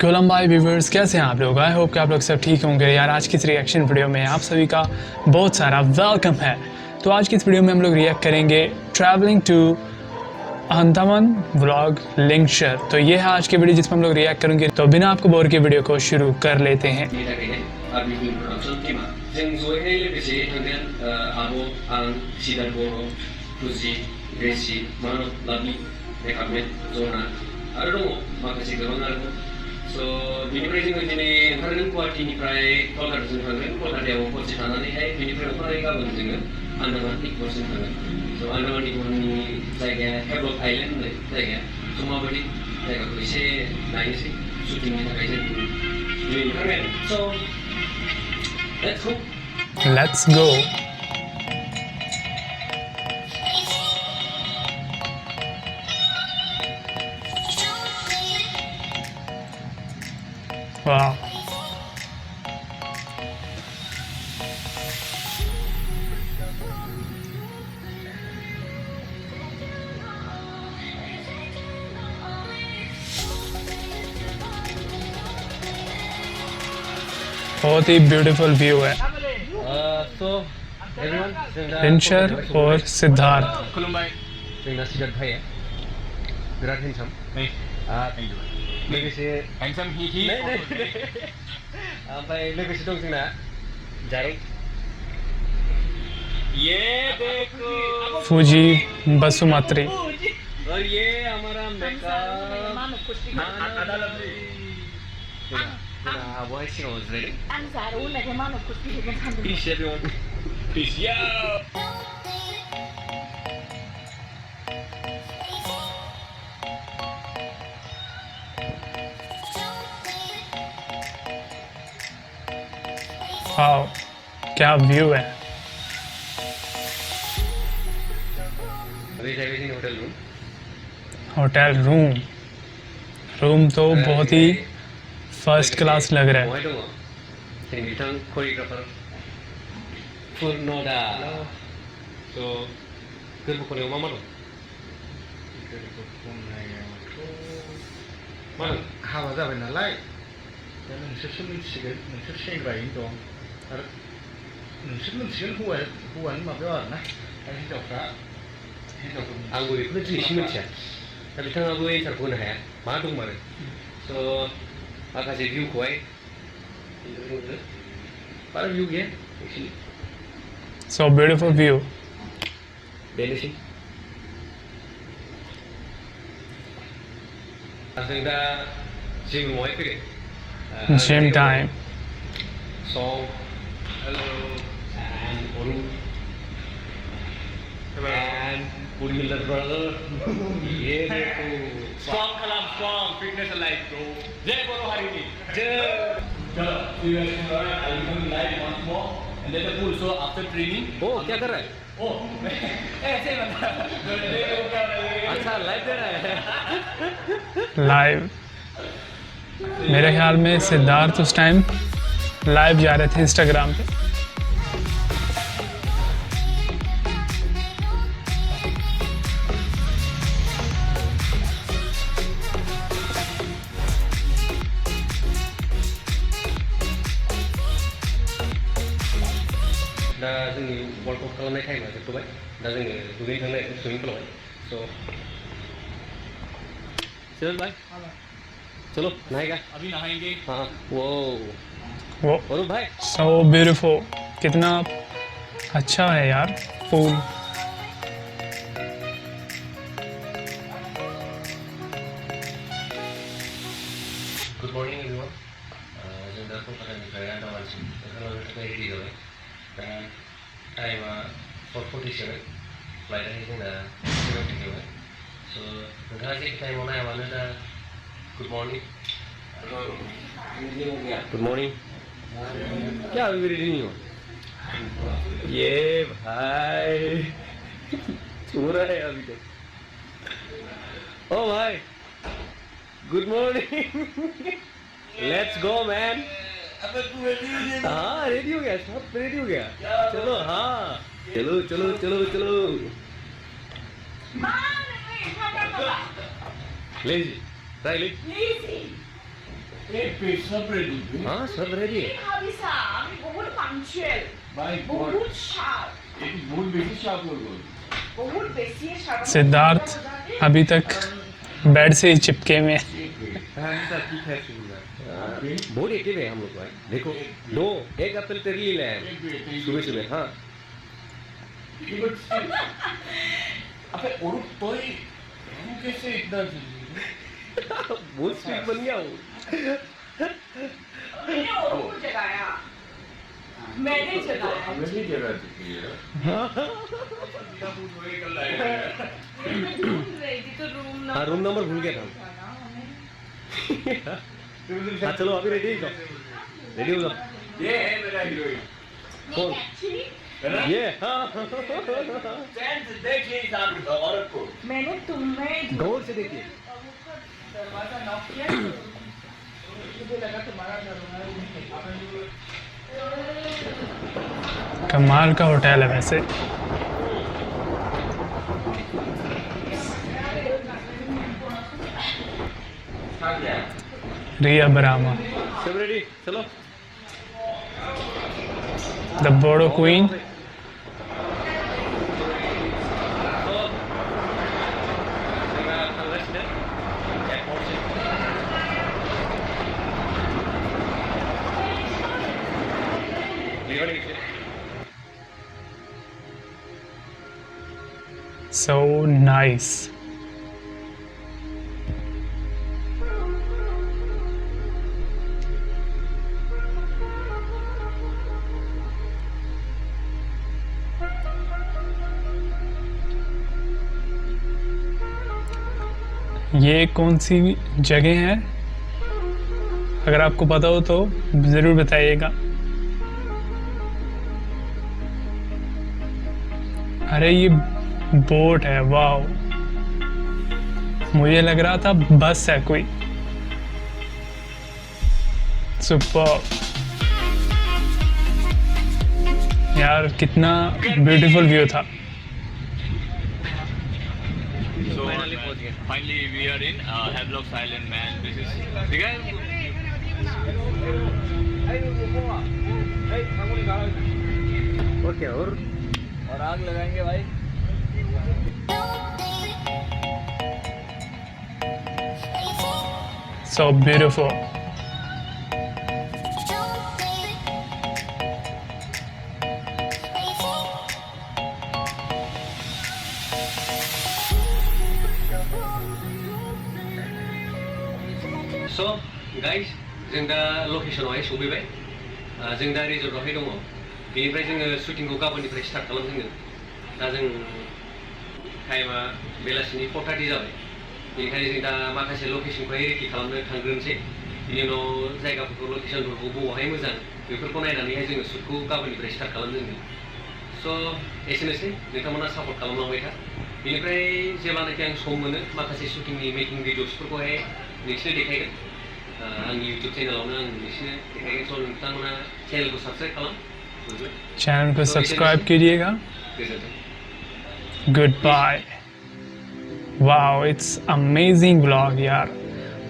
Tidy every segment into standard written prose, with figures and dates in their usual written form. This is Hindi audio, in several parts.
कोलम्बाई व्यूवर्स, कैसे हैं आप लोग? आई होप कि आप लोग सब ठीक होंगे यार। आज की इस रिएक्शन वीडियो में आप सभी का बहुत सारा वेलकम है। तो आज की इस वीडियो में हम लोग रिएक्ट करेंगे ट्रैवलिंग टू अंडमान व्लॉग लिंक्शर। तो ये है आज की वीडियो जिसमें हम लोग रिएक्ट करेंगे। तो बिना आपको बोर के वीडियो को शुरू कर लेते हैं। So, बिनिफ्राय जोङो दिनै ओंखारगोन गुवाहाटीनिफ्राय कलकातासिम थांगोन। कलकातायाव हरसे थानानैहाय बिनिफ्राय अखानायै गाबोन जोङो आन्दामान निकबारसिम थांगोन। स' आन्दामान निकबारनि जायगाया हेब्लक आइलेन्ड होननाय जायगाया। स' माबायदि जायगाखौ एसे नायनोसै शुटिंनि थाखाय जों दिनै ओंखारबाय। स' लेट्स गो। वाह, बहुत ही ब्यूटीफुल व्यू है। लिंक्शर और सिद्धार्थ। खुलुमबाय, जोंना सिद्धार्थ भाइया बिराद हेन्डसाम। लोगोसे हेन्डसाम हि ओमफ्राय लोगोसे दं जोंना जारौ। ये देखो फूजी बसुमत्री। और ये हमारा Peace everyone. Peace, yo. Wow, क्या व्यू है। होटल रूम तो बहुत ही फर्स्ट क्लास लग रहा है। हाबा जाबाय नालाय दा नोंसोरसो मिथिसिगोन, नोंसोर सेंग्रायैनो दं आरो नोंसोर मिथिगोन हौवानि माबायाव आरोना। दा हिनजावफोरनि आंबो बेखौनो दिनैसिम मिथिया। दा बिथाङाबो एन्सारखौ होनो हाया मा दंमारो। स' माखासे भिउखौहाय बारा भिउ गैया एक्सुवेलि। So beautiful view. बेनोसै जों दा जिम रुमावहाय फैदों। Gym time. सं hello and Arun and Purmila brother. ये देखो strong kalam strong fitness alive bro. जय बोलो हरिनी जय. चलो we are going live once more and then the pool. So after training oh क्या कर रहा है? oh ऐसे बता. अच्छा लाइव दे रहा है. लाइव मेरे ख्याल में सिद्धार्थ उस टाइम लाइव जा रहे थे इंस्टाग्राम पे। दा जोंनि वर्कआउट खालामनाय टाइमा जोबथ'बाय। दा जोङो दुगैनो थांनो नागिरदों सुइमिं पुलावहाय। स' चल भाई चलो नहाएगा अभी नहाएंगे। हाँ वो और भाई सो ब्यूटीफुल, कितना अच्छा है यार पूल। Good morning everyone. जों दा कलकातानिफ्राय आन्दामानसिम ओंखारलांनो थाखाय रेडि जाबाय। दा टाइमा 4:47, फ्लाइटआहाय जोंना 7:00 जाबाय। स' नोंथाङा जे टाइमाव नाया मानो दा गुड मर्निं। Good morning. क्या अभी भी रेडी नहीं हो? ये भाई सो रहा है अभी तक। ओ भाई good morning. Let's go man. हाँ रेडी हो गया, सब रेडी हो गया। चलो हाँ चलो चलो चलो चलो। Lazy. Try it. Lazy. हाँ सब रेडी है बहुत पंक्चुअल बहुत शार्प बहुत बेसी शार्प सिद्धार्थ अभी तक बेड से ही चिपके हुए हैं। बहुत एक्टिव है हम लोग भाई। देखो दो एक एप्पल तेरे लिए लाए हैं सुबह सुबह। हाँ अबे और कोई हम कैसे इतना बहुत स्वीट बन गया वो। मैंने और जगाया मैंने जगाया नहीं जगह चुकी है तो रूम हाँ रूम नंबर भूल गया था। हाँ चलो अभी रेडी हो जाओ। रेडी हो जाओ। ये है मेरा हीरोइन कौन ये? हाँ देख ली इस औरत को मैंने तुम्हें गौर से देखिए। दरवाजा नॉक किया मुझे लगा तुम्हारा दरवाजा कमाल का होटल है वैसे। रिया बरामा सब रेडी चलो। The Bodo queen. So nice. ये कौन सी जगह है? अगर आपको पता हो तो ज़रूर बताइएगा। अरे ये बोट है, वाओ। मुझे लग रहा था बस है कोई। सुपर यार, कितना ब्यूटीफुल व्यू था। Finally, we are in Havelock Island, man. This is the guy. Okay और आग लगाएंगे भाई। So beautiful. So guys, जों दा लकेशनावहाय सफैबाय। जों दा रिजर्टआवहाय दङ। बेनिफ्राय जोङो शुटिंखौ गाबोननिफ्राय स्टार्ट खालामदों। दा जों टाइमा बेलासिनि 4:30 जाबाय। बेनिखायनो जों दा माखासे लकेशनखौहाय रेडि खालामनो थांग्रोनोसै। बिनि उनाव जायगाफोरखौ लकेशनफोरखौ बबेहाय मोजां बेफोरखौ नायनानैहाय जोङो शुटखौ गाबोननिफ्राय स्टार्ट खालामदों। स' एसेनोसै, नोंथांमोना सापर्ट खालामलांबाय था। बेनिफ्राय जेब्लानाखि आं सम मोनो माखासे शुटिंनि मेकिं भिडिअसफोरखौहाय नोंसोरनो देखायगोन। आंनि इउटुब चेनेलावनो आं नोंसोरनो देखायगोन। स' नोंथांमोना चेनेलखौ साबस्क्राइब खालाम। चैनल को सब्सक्राइब कीजिएगा। Good bye. Wow, it's amazing vlog यार।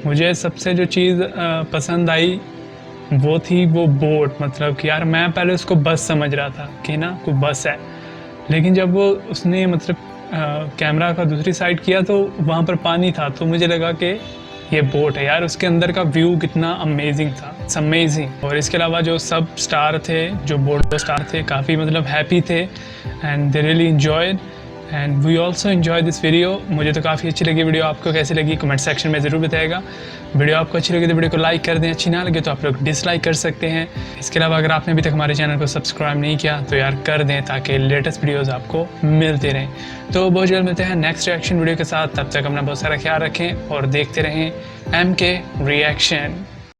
मुझे सबसे जो चीज़ पसंद आई वो थी वो बोट। मतलब कि यार मैं पहले उसको बस समझ रहा था कि ना कोई बस है, लेकिन जब वो उसने मतलब कैमरा का दूसरी साइड किया तो वहाँ पर पानी था, तो मुझे लगा कि ये बोट है यार। उसके अंदर का व्यू कितना अमेजिंग था, इट्स अमेजिंग। और इसके अलावा जो सब स्टार थे, जो बोट स्टार थे, काफ़ी मतलब हैप्पी थे and they really enjoyed and we also enjoy this video. मुझे तो काफ़ी अच्छी लगी वीडियो। आपको कैसी लगी कमेंट सेक्शन में ज़रूर बताइएगा। वीडियो आपको अच्छी लगी तो वीडियो को लाइक कर दें, अच्छी ना लगे तो आप लोग डिसलाइक कर सकते हैं। इसके अलावा अगर आपने अभी तक हमारे चैनल को सब्सक्राइब नहीं किया तो यार कर दें, ताकि लेटेस्ट वीडियोज़ आपको मिलते रहें। तो बहुत जल्द मिलते हैं नेक्स्ट रिएक्शन वीडियो के साथ। तब तक अपना बहुत सारा ख्याल रखें और देखते रहें MK रिएक्शन।